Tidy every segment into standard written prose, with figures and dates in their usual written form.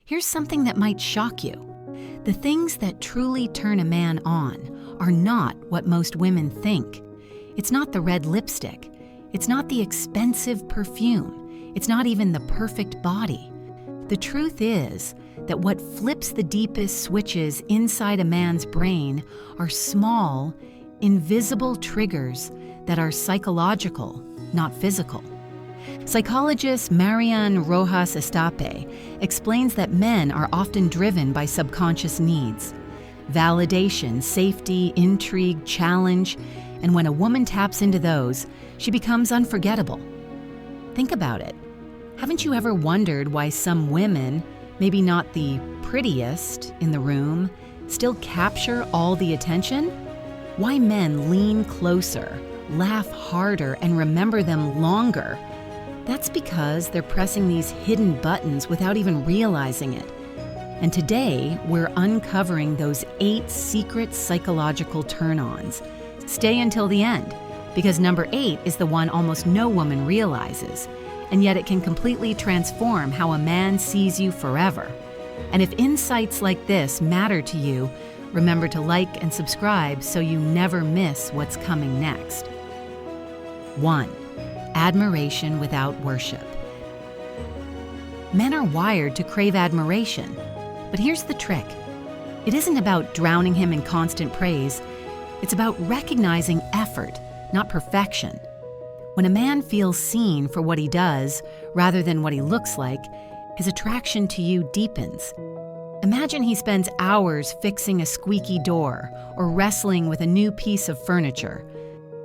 Here's something that might shock you. The things that truly turn a man on are not what most women think. It's not the red lipstick. It's not the expensive perfume. It's not even the perfect body. The truth is that what flips the deepest switches inside a man's brain are small, invisible triggers that are psychological, not physical. Psychologist Marian Rojas Estape explains that men are often driven by subconscious needs: validation, safety, intrigue, challenge, and when a woman taps into those, she becomes unforgettable. Think about it. Haven't you ever wondered why some women, maybe not the prettiest in the room, still capture all the attention? Why men lean closer, laugh harder, and remember them longer? That's because they're pressing these hidden buttons without even realizing it. And today, we're uncovering those 8 secret psychological turn-ons. Stay until the end, because number 8 is the one almost no woman realizes, and yet it can completely transform how a man sees you forever. And if insights like this matter to you, remember to like and subscribe so you never miss what's coming next. 1. Admiration without worship. Men are wired to crave admiration, but here's the trick. It isn't about drowning him in constant praise. It's about recognizing effort, not perfection. When a man feels seen for what he does rather than what he looks like, his attraction to you deepens. Imagine he spends hours fixing a squeaky door or wrestling with a new piece of furniture.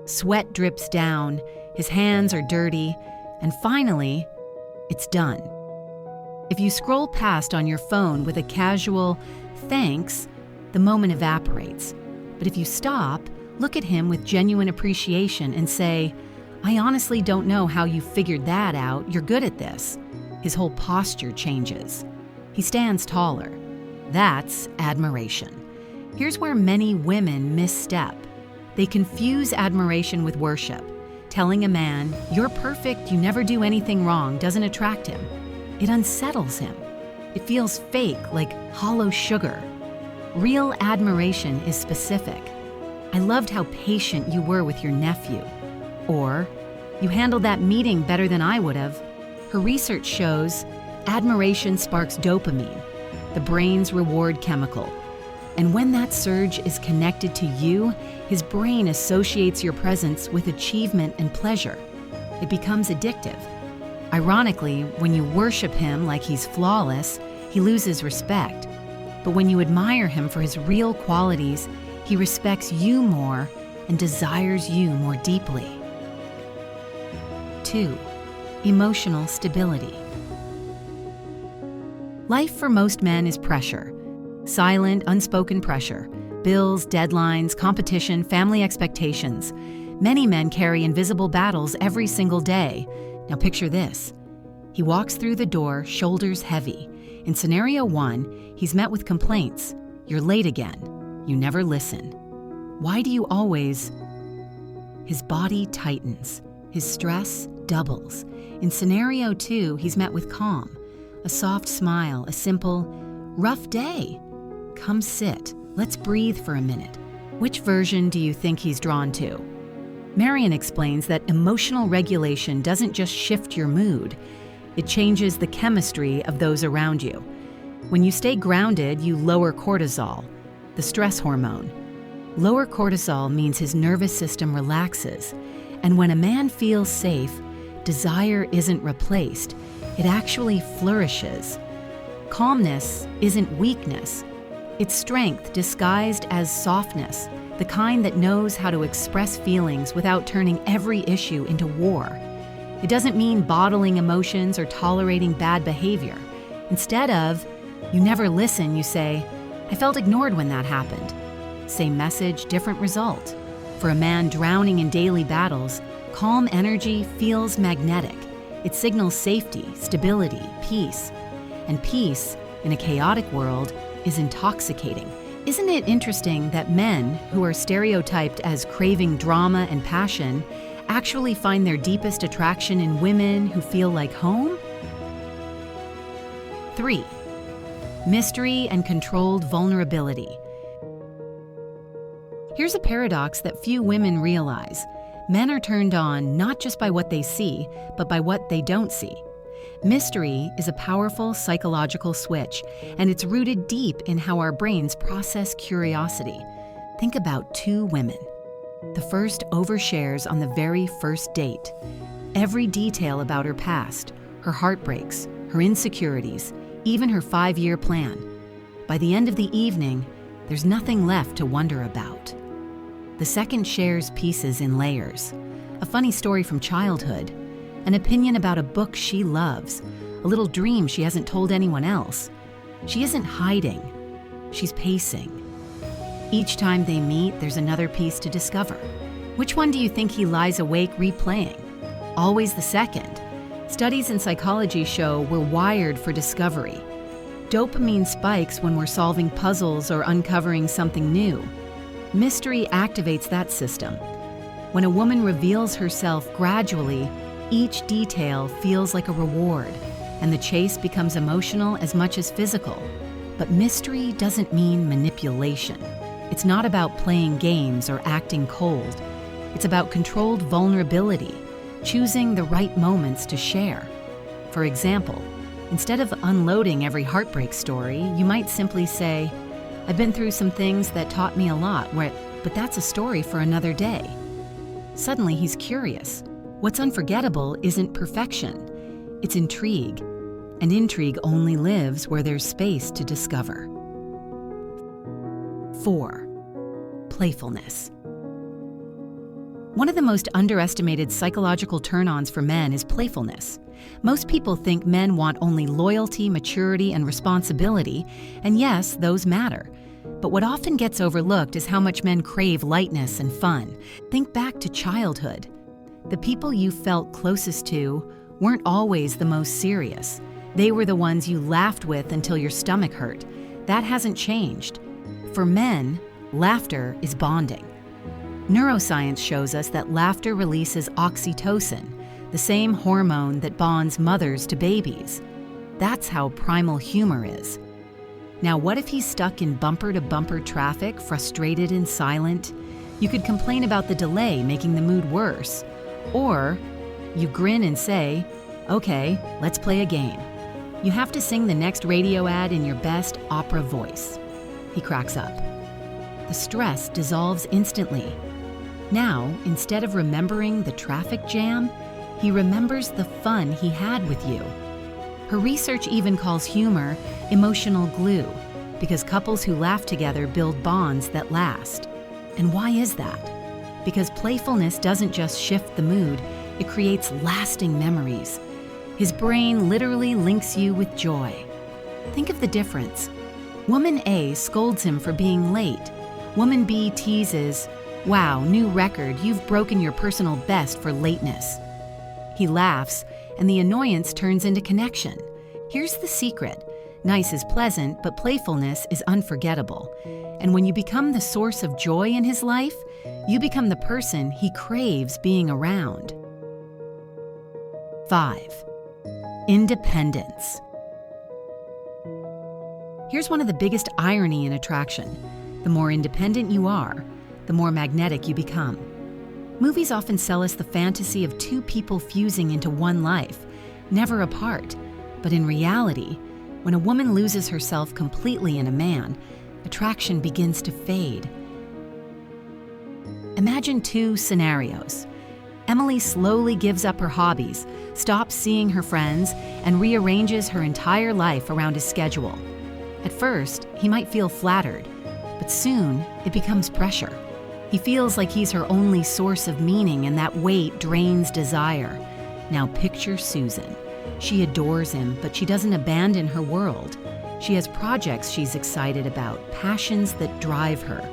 Sweat drips down, his hands are dirty, and finally, it's done. If you scroll past on your phone with a casual "thanks," the moment evaporates. But if you stop, look at him with genuine appreciation and say, "I honestly don't know how you figured that out. You're good at this." His whole posture changes. He stands taller. That's admiration. Here's where many women misstep. They confuse admiration with worship. Telling a man, "You're perfect, you never do anything wrong," doesn't attract him. It unsettles him. It feels fake, like hollow sugar. Real admiration is specific. "I loved how patient you were with your nephew." Or, "You handled that meeting better than I would have." Her research shows admiration sparks dopamine, the brain's reward chemical. And when that surge is connected to you, his brain associates your presence with achievement and pleasure. It becomes addictive. Ironically, when you worship him like he's flawless, he loses respect. But when you admire him for his real qualities, he respects you more and desires you more deeply. 2. Emotional stability. Life for most men is pressure. Silent, unspoken pressure. Bills, deadlines, competition, family expectations. Many men carry invisible battles every single day. Now picture this. He walks through the door, shoulders heavy. In scenario 1, he's met with complaints. "You're late again. You never listen. Why do you always..." His body tightens. His stress doubles. In scenario 2, he's met with calm. A soft smile, a simple, "Rough day. Come sit. Let's breathe for a minute." Which version do you think he's drawn to? Marian explains that emotional regulation doesn't just shift your mood, it changes the chemistry of those around you. When you stay grounded, you lower cortisol, the stress hormone. Lower cortisol means his nervous system relaxes, and when a man feels safe, desire isn't replaced, it actually flourishes. Calmness isn't weakness. It's strength disguised as softness, the kind that knows how to express feelings without turning every issue into war. It doesn't mean bottling emotions or tolerating bad behavior. Instead of, "You never listen," you say, "I felt ignored when that happened." Same message, different result. For a man drowning in daily battles, calm energy feels magnetic. It signals safety, stability, peace. And peace, in a chaotic world, is intoxicating. Isn't it interesting that men, who are stereotyped as craving drama and passion, actually find their deepest attraction in women who feel like home? 3. mystery and controlled vulnerability. Here's a paradox that few women realize. Men are turned on not just by what they see, but by what they don't see. Mystery is a powerful psychological switch, and it's rooted deep in how our brains process curiosity. Think about two women. The first overshares on the very first date. Every detail about her past, her heartbreaks, her insecurities, even her 5-year plan. By the end of the evening, there's nothing left to wonder about. The second shares pieces in layers. A funny story from childhood, an opinion about a book she loves, a little dream she hasn't told anyone else. She isn't hiding, she's pacing. Each time they meet, there's another piece to discover. Which one do you think he lies awake replaying? Always the second. Studies in psychology show we're wired for discovery. Dopamine spikes when we're solving puzzles or uncovering something new. Mystery activates that system. When a woman reveals herself gradually, each detail feels like a reward, and the chase becomes emotional as much as physical. But mystery doesn't mean manipulation. It's not about playing games or acting cold. It's about controlled vulnerability, choosing the right moments to share. For example, instead of unloading every heartbreak story, you might simply say, "I've been through some things that taught me a lot, but that's a story for another day." Suddenly he's curious. What's unforgettable isn't perfection, it's intrigue. And intrigue only lives where there's space to discover. 4. Playfulness. One of the most underestimated psychological turn-ons for men is playfulness. Most people think men want only loyalty, maturity, and responsibility, and yes, those matter. But what often gets overlooked is how much men crave lightness and fun. Think back to childhood. The people you felt closest to weren't always the most serious. They were the ones you laughed with until your stomach hurt. That hasn't changed. For men, laughter is bonding. Neuroscience shows us that laughter releases oxytocin, the same hormone that bonds mothers to babies. That's how primal humor is. Now, what if he's stuck in bumper-to-bumper traffic, frustrated and silent? You could complain about the delay, making the mood worse. Or you grin and say, "Okay, let's play a game. You have to sing the next radio ad in your best opera voice." He cracks up. The stress dissolves instantly. Now, instead of remembering the traffic jam, he remembers the fun he had with you. Her research even calls humor emotional glue, because couples who laugh together build bonds that last. And why is that? Because playfulness doesn't just shift the mood, it creates lasting memories. His brain literally links you with joy. Think of the difference. Woman A scolds him for being late. Woman B teases, "Wow, new record, you've broken your personal best for lateness." He laughs, and the annoyance turns into connection. Here's the secret. Nice is pleasant, but playfulness is unforgettable. And when you become the source of joy in his life, you become the person he craves being around. 5. Independence. Here's one of the biggest irony in attraction. The more independent you are, the more magnetic you become. Movies often sell us the fantasy of two people fusing into one life, never apart. But in reality, when a woman loses herself completely in a man, attraction begins to fade. Imagine two scenarios. Emily slowly gives up her hobbies, stops seeing her friends, and rearranges her entire life around his schedule. At first, he might feel flattered, but soon it becomes pressure. He feels like he's her only source of meaning, and that weight drains desire. Now picture Susan. She adores him, but she doesn't abandon her world. She has projects she's excited about, passions that drive her,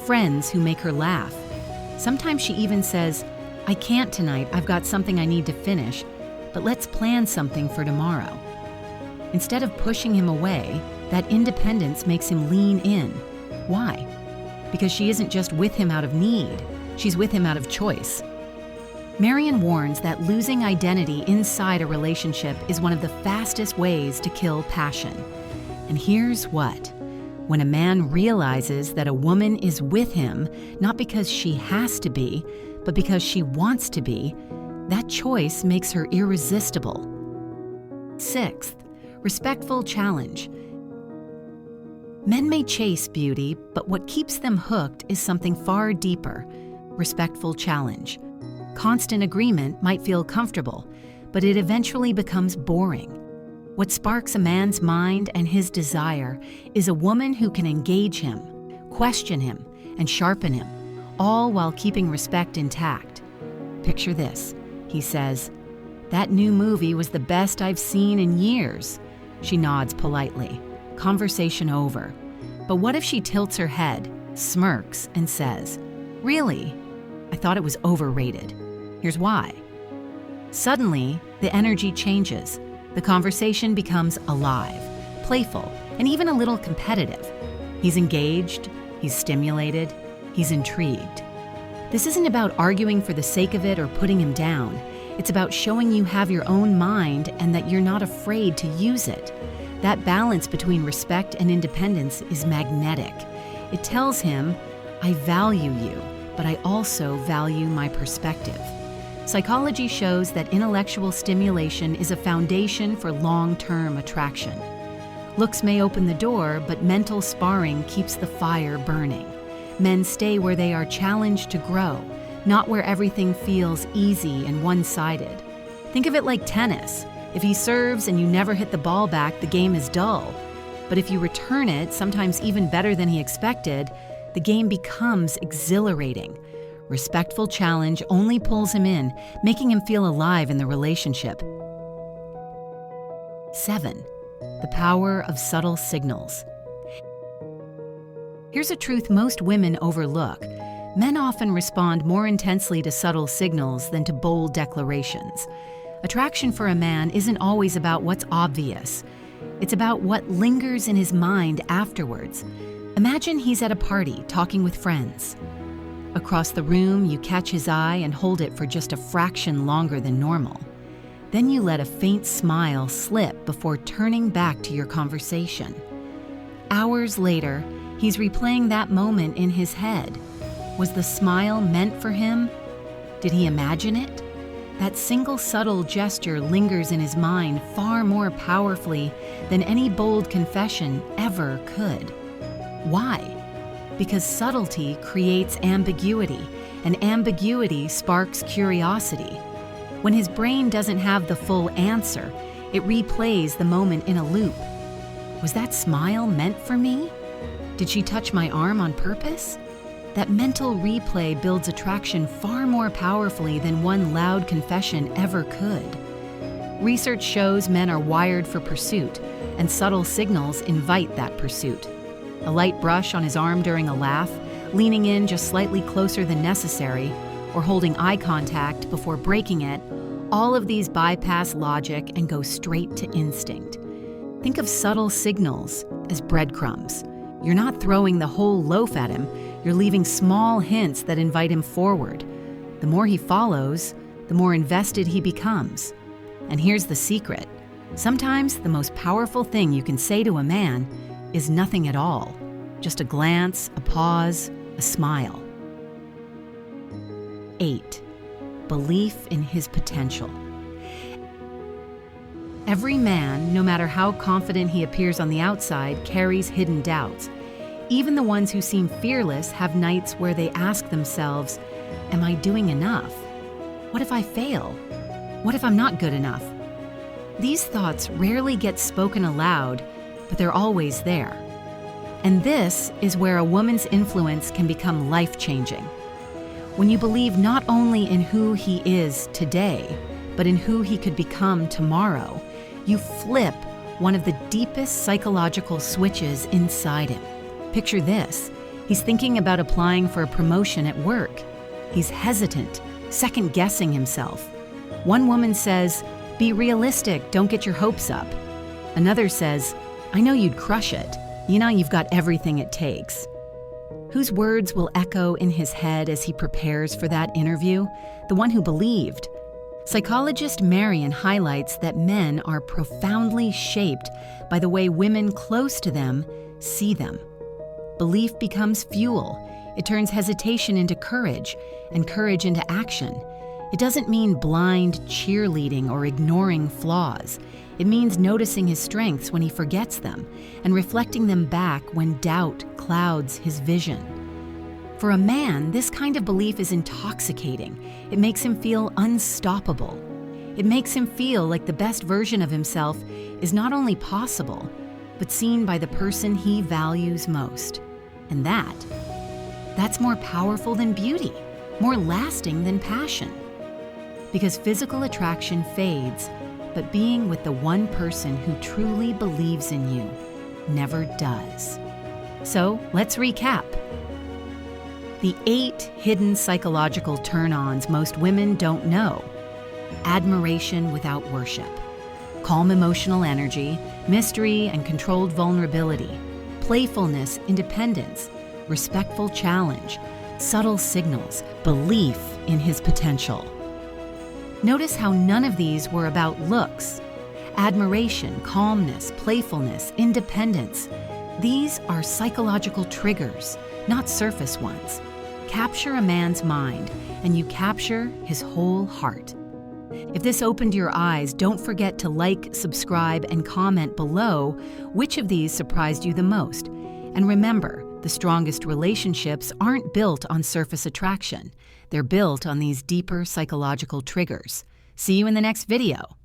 friends who make her laugh. Sometimes she even says, "I can't tonight, I've got something I need to finish, but let's plan something for tomorrow." Instead of pushing him away, that independence makes him lean in. Why? Because she isn't just with him out of need, she's with him out of choice. Marion warns that losing identity inside a relationship is one of the fastest ways to kill passion. And here's what. When a man realizes that a woman is with him, not because she has to be, but because she wants to be, that choice makes her irresistible. Sixth, respectful challenge. Men may chase beauty, but what keeps them hooked is something far deeper: respectful challenge. Constant agreement might feel comfortable, but it eventually becomes boring. What sparks a man's mind and his desire is a woman who can engage him, question him, and sharpen him, all while keeping respect intact. Picture this. He says, "That new movie was the best I've seen in years." She nods politely. Conversation over. But what if she tilts her head, smirks, and says, "Really? I thought it was overrated. Here's why." Suddenly, the energy changes. The conversation becomes alive, playful, and even a little competitive. He's engaged, he's stimulated, he's intrigued. This isn't about arguing for the sake of it or putting him down. It's about showing you have your own mind and that you're not afraid to use it. That balance between respect and independence is magnetic. It tells him, "I value you, but I also value my perspective." Psychology shows that intellectual stimulation is a foundation for long-term attraction. Looks may open the door, but mental sparring keeps the fire burning. Men stay where they are challenged to grow, not where everything feels easy and one-sided. Think of it like tennis. If he serves and you never hit the ball back, the game is dull. But if you return it, sometimes even better than he expected, the game becomes exhilarating. Respectful challenge only pulls him in, making him feel alive in the relationship. 7. The power of subtle signals. Here's a truth most women overlook. Men often respond more intensely to subtle signals than to bold declarations. Attraction for a man isn't always about what's obvious. It's about what lingers in his mind afterwards. Imagine he's at a party talking with friends. Across the room, you catch his eye and hold it for just a fraction longer than normal. Then you let a faint smile slip before turning back to your conversation. Hours later, he's replaying that moment in his head. Was the smile meant for him? Did he imagine it? That single subtle gesture lingers in his mind far more powerfully than any bold confession ever could. Why? Because subtlety creates ambiguity, and ambiguity sparks curiosity. When his brain doesn't have the full answer, it replays the moment in a loop. Was that smile meant for me? Did she touch my arm on purpose? That mental replay builds attraction far more powerfully than one loud confession ever could. Research shows men are wired for pursuit, and subtle signals invite that pursuit. A light brush on his arm during a laugh, leaning in just slightly closer than necessary, or holding eye contact before breaking it, all of these bypass logic and go straight to instinct. Think of subtle signals as breadcrumbs. You're not throwing the whole loaf at him, you're leaving small hints that invite him forward. The more he follows, the more invested he becomes. And here's the secret. Sometimes the most powerful thing you can say to a man is nothing at all. Just a glance, a pause, a smile. 8. Belief in his potential. Every man, no matter how confident he appears on the outside, carries hidden doubts. Even the ones who seem fearless have nights where they ask themselves, "Am I doing enough? What if I fail? What if I'm not good enough?" These thoughts rarely get spoken aloud, but they're always there. And this is where a woman's influence can become life-changing. When you believe not only in who he is today, but in who he could become tomorrow, you flip one of the deepest psychological switches inside him. Picture this. He's thinking about applying for a promotion at work. He's hesitant, second-guessing himself. One woman says, "Be realistic, don't get your hopes up." Another says, "I know you'd crush it. You know you've got everything it takes." Whose words will echo in his head as he prepares for that interview? The one who believed. Psychologist Marion highlights that men are profoundly shaped by the way women close to them see them. Belief becomes fuel. It turns hesitation into courage, and courage into action. It doesn't mean blind cheerleading or ignoring flaws. It means noticing his strengths when he forgets them and reflecting them back when doubt clouds his vision. For a man, this kind of belief is intoxicating. It makes him feel unstoppable. It makes him feel like the best version of himself is not only possible, but seen by the person he values most. And that's more powerful than beauty, more lasting than passion. Because physical attraction fades, but being with the one person who truly believes in you never does. So let's recap. The 8 hidden psychological turn-ons most women don't know. Admiration without worship. Calm emotional energy, mystery and controlled vulnerability. Playfulness, independence, respectful challenge, subtle signals, belief in his potential. Notice how none of these were about looks. Admiration, calmness, playfulness, independence. These are psychological triggers, not surface ones. Capture a man's mind, and you capture his whole heart. If this opened your eyes, don't forget to like, subscribe, and comment below which of these surprised you the most. And remember, the strongest relationships aren't built on surface attraction. They're built on these deeper psychological triggers. See you in the next video.